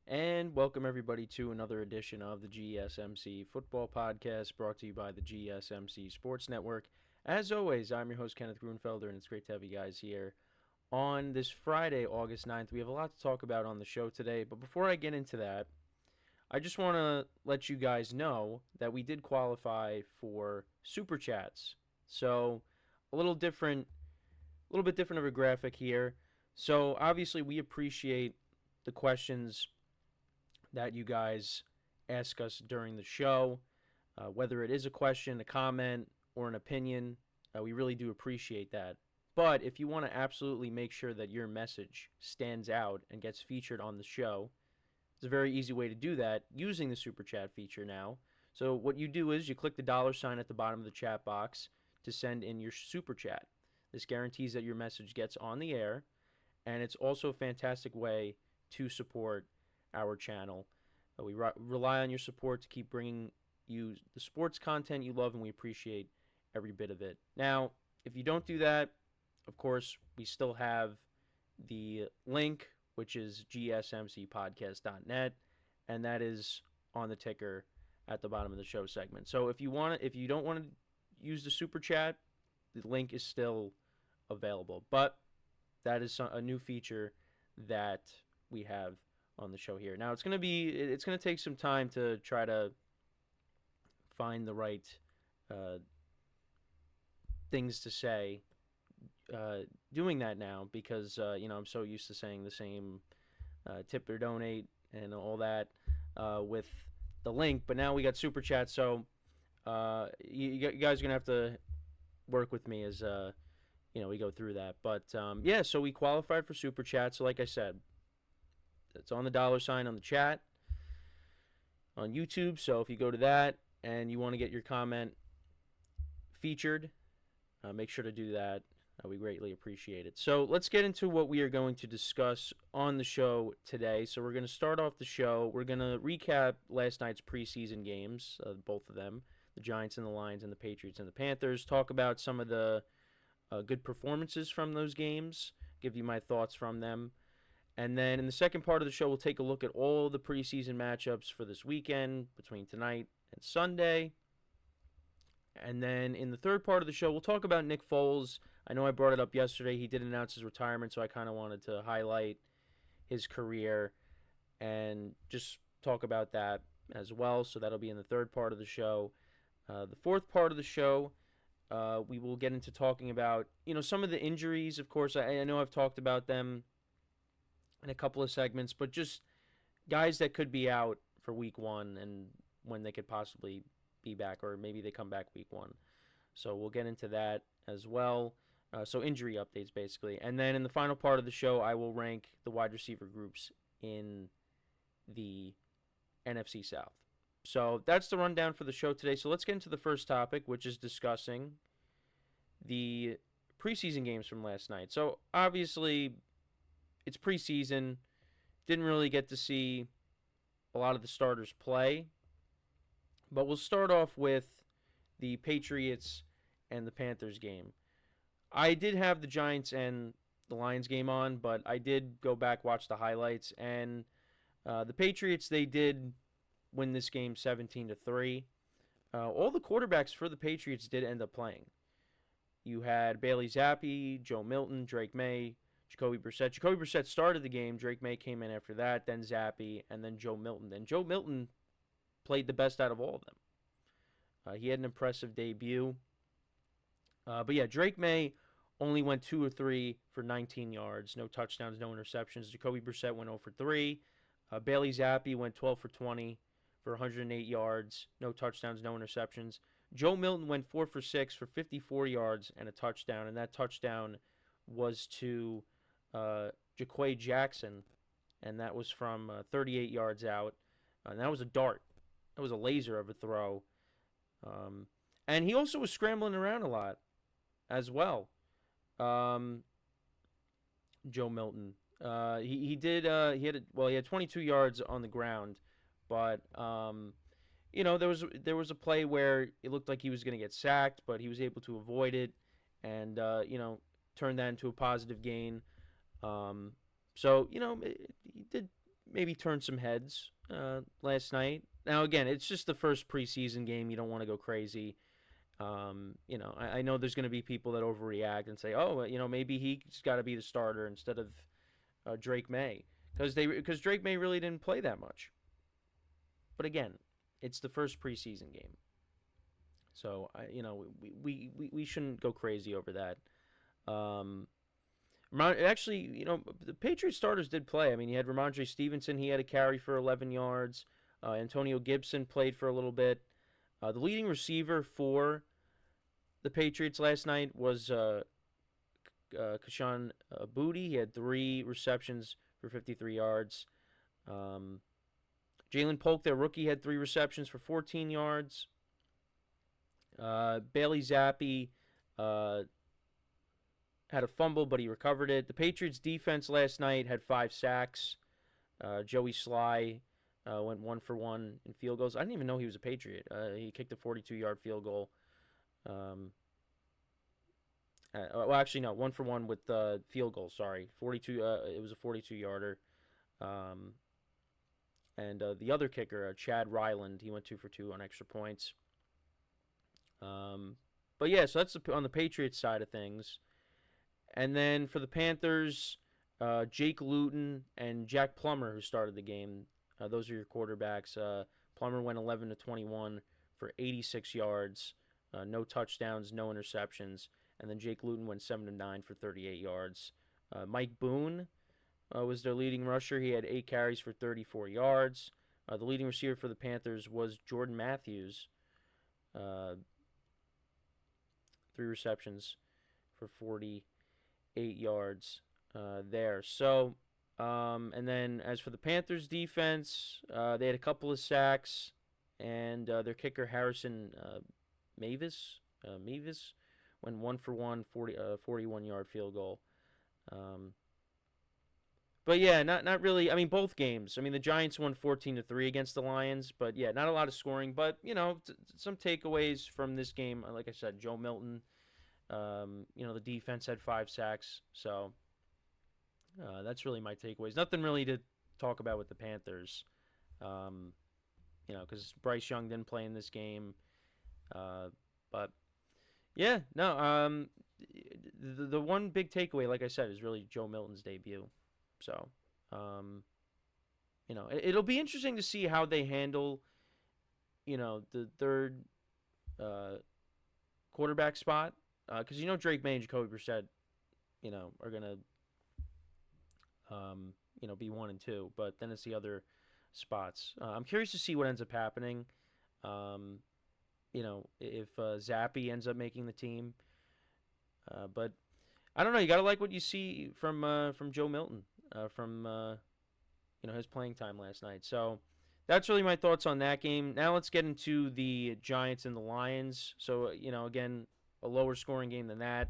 And welcome everybody to another edition of the GSMC Football Podcast brought to you by the GSMC Sports Network. As always, I'm your host Kenneth Grunfelder, and it's great to have you guys here on this Friday, August 9th. We have a lot to talk about on the show today, but before I get into that, I just want to let you guys know that we did qualify for Super Chats. So, a little bit different of a graphic here. So, obviously we appreciate the questions that you guys ask us during the show, whether it is a question, a comment, or an opinion. We really do appreciate that. But if you want to absolutely make sure that your message stands out and gets featured on the show, there's a very easy way to do that using the Super Chat feature now. So what you do is you click the $ at the bottom of the chat box to send in your Super Chat. This guarantees that your message gets on the air, and it's also a fantastic way to support our channel. We rely on your support to keep bringing you the sports content you love, and we appreciate every bit of it. Now, if you don't do that, of course, we still have the link, which is GSMCPodcast.net, and that is on the ticker at the bottom of the show segment. So if you don't want to use the super chat, the link is still available. But that is a new feature that we have on the show here. Now it's going to take some time to try to find the right things to say doing that now, because I'm so used to saying the same tip or donate and all that with the link, but now we got super chat, so you guys are gonna have to work with me as we go through that. But so we qualified for super chat. So like I said, it's on the $ on the chat on YouTube. So if you go to that and you want to get your comment featured, make sure to do that. We greatly appreciate it. So let's get into what we are going to discuss on the show today. So we're going to start off the show. We're going to recap last night's preseason games, both of them, the Giants and the Lions and the Patriots and the Panthers. Talk about some of the good performances from those games, give you my thoughts from them. And then in the second part of the show, we'll take a look at all the preseason matchups for this weekend between tonight and Sunday. And then in the third part of the show, we'll talk about Nick Foles. I know I brought it up yesterday. He did announce his retirement, so I kind of wanted to highlight his career and just talk about that as well. So that'll be in the third part of the show. The fourth part of the show, we will get into talking about, some of the injuries. Of course, I know I've talked about them in a couple of segments, but just guys that could be out for week one and when they could possibly be back, or maybe they come back week one. So we'll get into that as well. So injury updates, basically. And then in the final part of the show, I will rank the wide receiver groups in the NFC South. So that's the rundown for the show today. So let's get into the first topic, which is discussing the preseason games from last night. So obviously, it's preseason. Didn't really get to see a lot of the starters play. But we'll start off with the Patriots and the Panthers game. I did have the Giants and the Lions game on, but I did go back, watch the highlights, and the Patriots, they did win this game 17-3. All the quarterbacks for the Patriots did end up playing. You had Bailey Zappi, Joe Milton, Drake May, Jacoby Brissett. Jacoby Brissett started the game. Drake May came in after that, then Zappi, and then Joe Milton. And Joe Milton played the best out of all of them. He had an impressive debut. But yeah, Drake May only went 2 or 3 for 19 yards. No touchdowns, no interceptions. Jacoby Brissett went 0 for 3. Bailey Zappi went 12 for 20 for 108 yards. No touchdowns, no interceptions. Joe Milton went 4 for 6 for 54 yards and a touchdown. And that touchdown was to Jaquay Jackson. And that was from 38 yards out. And that was a dart. That was a laser of a throw. And he also was scrambling around a lot as well. Joe Milton. He had 22 yards on the ground, but there was a play where it looked like he was going to get sacked, but he was able to avoid it and turn that into a positive gain. So he did maybe turned some heads last night. Now, again, it's just the first preseason game. You don't want to go crazy. I know there's going to be people that overreact and say, oh, maybe he's got to be the starter instead of Drake May because Drake May really didn't play that much. But again, it's the first preseason game, so we shouldn't go crazy over that. Actually, the Patriots starters did play. I mean, you had Ramondre Stevenson. He had a carry for 11 yards. Antonio Gibson played for a little bit. The leading receiver for the Patriots last night was Kashawn Booty. He had 3 receptions for 53 yards. Jalen Polk, their rookie, had 3 receptions for 14 yards. Bailey Zappi had a fumble, but he recovered it. The Patriots' defense last night had 5 sacks. Joey Sly went 1 for 1 in field goals. I didn't even know he was a Patriot. He kicked a 42-yard field goal. Well, actually, no, 1 for 1 with the field goal. Sorry, 42. It was a 42-yarder. And the other kicker, Chad Ryland, he went 2 for 2 on extra points. But yeah, so that's on the Patriots side of things. And then for the Panthers, Jake Luton and Jack Plummer, who started the game, those are your quarterbacks. Plummer went 11 to 21 for 86 yards, no touchdowns, no interceptions. And then Jake Luton went 7 to 9 for 38 yards. Mike Boone was their leading rusher. He had 8 carries for 34 yards. The leading receiver for the Panthers was Jordan Matthews, 3 receptions for 48 yards there. So, and then as for the Panthers defense, they had a couple of sacks, and their kicker Harrison Mavis went 1 for 1, 41-yard field goal. But yeah, not really. I mean, both games. I mean, the Giants won 14-3 against the Lions, but yeah, not a lot of scoring. But some takeaways from this game. Like I said, Joe Milton. The defense had 5 sacks, so that's really my takeaways. Nothing really to talk about with the Panthers, because Bryce Young didn't play in this game. But yeah, no. The one big takeaway, like I said, is really Joe Milton's debut. So, it'll be interesting to see how they handle, the third quarterback spot. Because Drake May and Jacoby Brissett, are gonna, be 1 and 2. But then it's the other spots. I'm curious to see what ends up happening. If Zappi ends up making the team. But I don't know. You gotta like what you see from Joe Milton, from his playing time last night. So that's really my thoughts on that game. Now let's get into the Giants and the Lions. So again, a lower scoring game than that,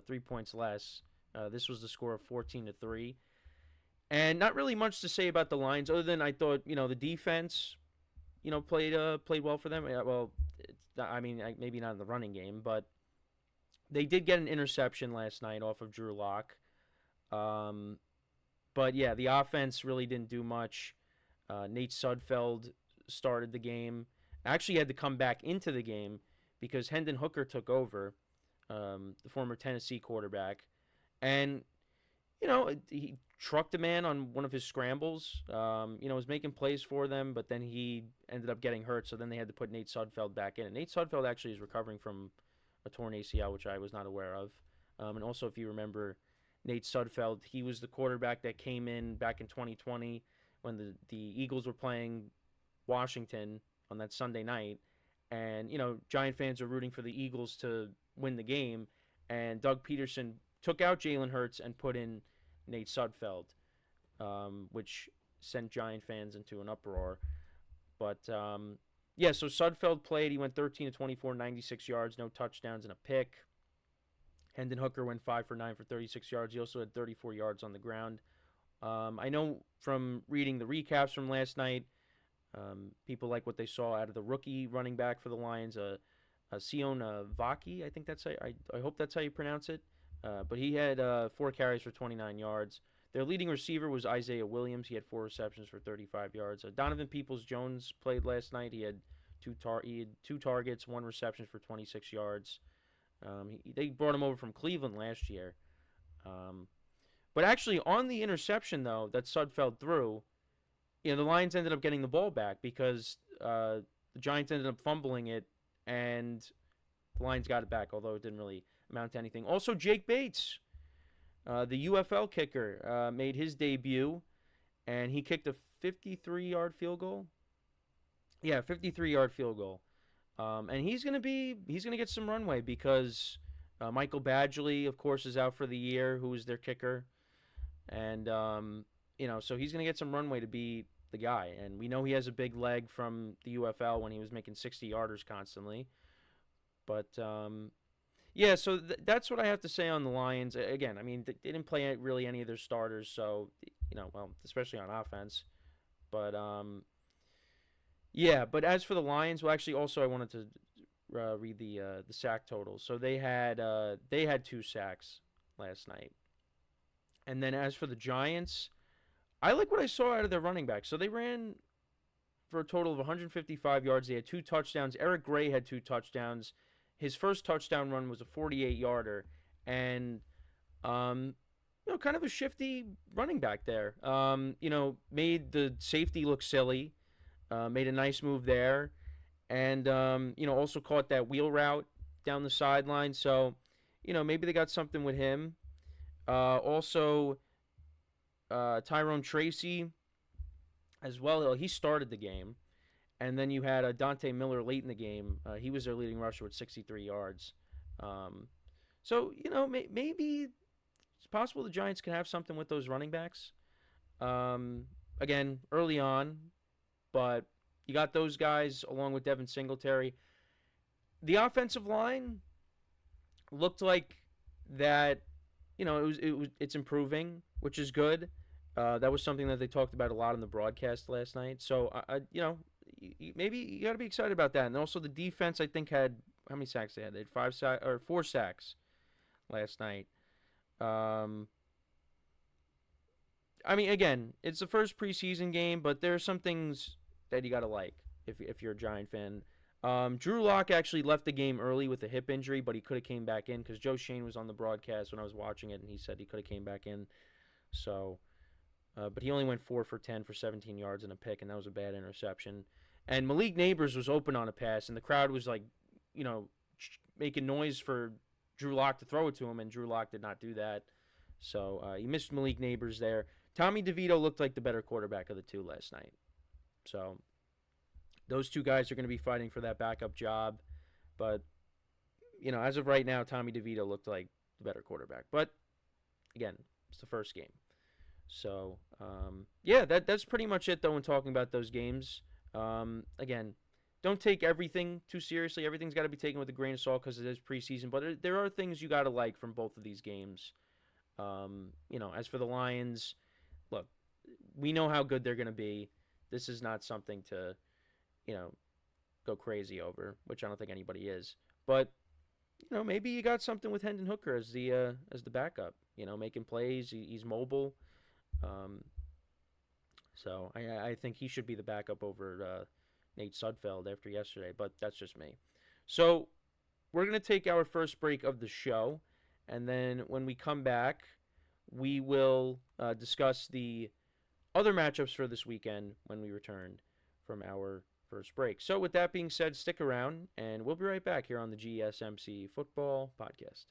3 points less. This was the score of 14-3, and not really much to say about the Lions other than I thought the defense, played well for them. Well, maybe not in the running game, but they did get an interception last night off of Drew Lock. But yeah, the offense really didn't do much. Nate Sudfeld started the game. Actually had to come back into the game because Hendon Hooker took over, the former Tennessee quarterback. And, he trucked a man on one of his scrambles. Was making plays for them, but then he ended up getting hurt, so then they had to put Nate Sudfeld back in. And Nate Sudfeld actually is recovering from a torn ACL, which I was not aware of. And also, if you remember, Nate Sudfeld, he was the quarterback that came in back in 2020 when the Eagles were playing Washington on that Sunday night. And, Giant fans are rooting for the Eagles to win the game. And Doug Peterson took out Jalen Hurts and put in Nate Sudfeld, which sent Giant fans into an uproar. But, yeah, so Sudfeld played. He went 13-24, 96 yards, no touchdowns, and a pick. Hendon Hooker went 5 for 9 for 36 yards. He also had 34 yards on the ground. I know from reading the recaps from last night, people like what they saw out of the rookie running back for the Lions, Sion Vaki. I think I hope that's how you pronounce it. But he had 4 carries for 29 yards. Their leading receiver was Isaiah Williams. He had 4 receptions for 35 yards. Donovan Peoples-Jones played last night. He had two targets, 1 reception for 26 yards. They brought him over from Cleveland last year. But actually, on the interception, though, that Sudfeld threw, the Lions ended up getting the ball back because the Giants ended up fumbling it, and the Lions got it back, although it didn't really amount to anything. Also, Jake Bates, the UFL kicker, made his debut, and he kicked a 53-yard field goal. Yeah, 53-yard field goal. And he's gonna get some runway because Michael Badgley, of course, is out for the year, who is their kicker, and so he's gonna get some runway to be the guy. And we know he has a big leg from the UFL when he was making 60-yarders constantly. But yeah, so that's what I have to say on the Lions. Again, I mean, they didn't play really any of their starters, so well, especially on offense. But yeah. But as for the Lions, well, actually, also I wanted to read the sack totals. So they had 2 sacks last night, and then as for the Giants, I like what I saw out of their running back. So they ran for a total of 155 yards. They had 2 touchdowns. Eric Gray had 2 touchdowns. His first touchdown run was a 48-yarder, and kind of a shifty running back there. Made the safety look silly. Made a nice move there, and also caught that wheel route down the sideline. So, maybe they got something with him. Also, Tyrone Tracy as well. He started the game. And then you had Dante Miller late in the game. He was their leading rusher with 63 yards. So, maybe it's possible the Giants can have something with those running backs. Again, early on. But you got those guys along with Devin Singletary. The offensive line looked like that, it's improving, which is good. That was something that they talked about a lot in the broadcast last night. So, maybe you got to be excited about that. And also the defense, I think, had how many sacks they had? They had 4 sacks last night. I mean, again, it's the first preseason game, but there are some things that you got to like if you're a Giant fan. Drew Lock actually left the game early with a hip injury, but he could have came back in because Joe Shane was on the broadcast when I was watching it, and he said he could have came back in. So, but he only went 4 for 10 for 17 yards and a pick, and that was a bad interception. And Malik Neighbors was open on a pass, and the crowd was like, making noise for Drew Lock to throw it to him, and Drew Lock did not do that. So he missed Malik Neighbors there. Tommy DeVito looked like the better quarterback of the 2 last night. So those 2 guys are going to be fighting for that backup job. But, as of right now, Tommy DeVito looked like the better quarterback. But, again, it's the first game. So, yeah, that's pretty much it, though, when talking about those games. Again, don't take everything too seriously. Everything's got to be taken with a grain of salt because it is preseason. But there are things you got to like from both of these games. As for the Lions, look, we know how good they're going to be. This is not something to, go crazy over, which I don't think anybody is. But, maybe you got something with Hendon Hooker as the backup. Making plays. He's mobile. So I think he should be the backup over Nate Sudfeld after yesterday, but that's just me. So we're going to take our first break of the show, and then when we come back, we will discuss the other matchups for this weekend when we return from our first break. So with that being said, stick around, and we'll be right back here on the GSMC Football Podcast.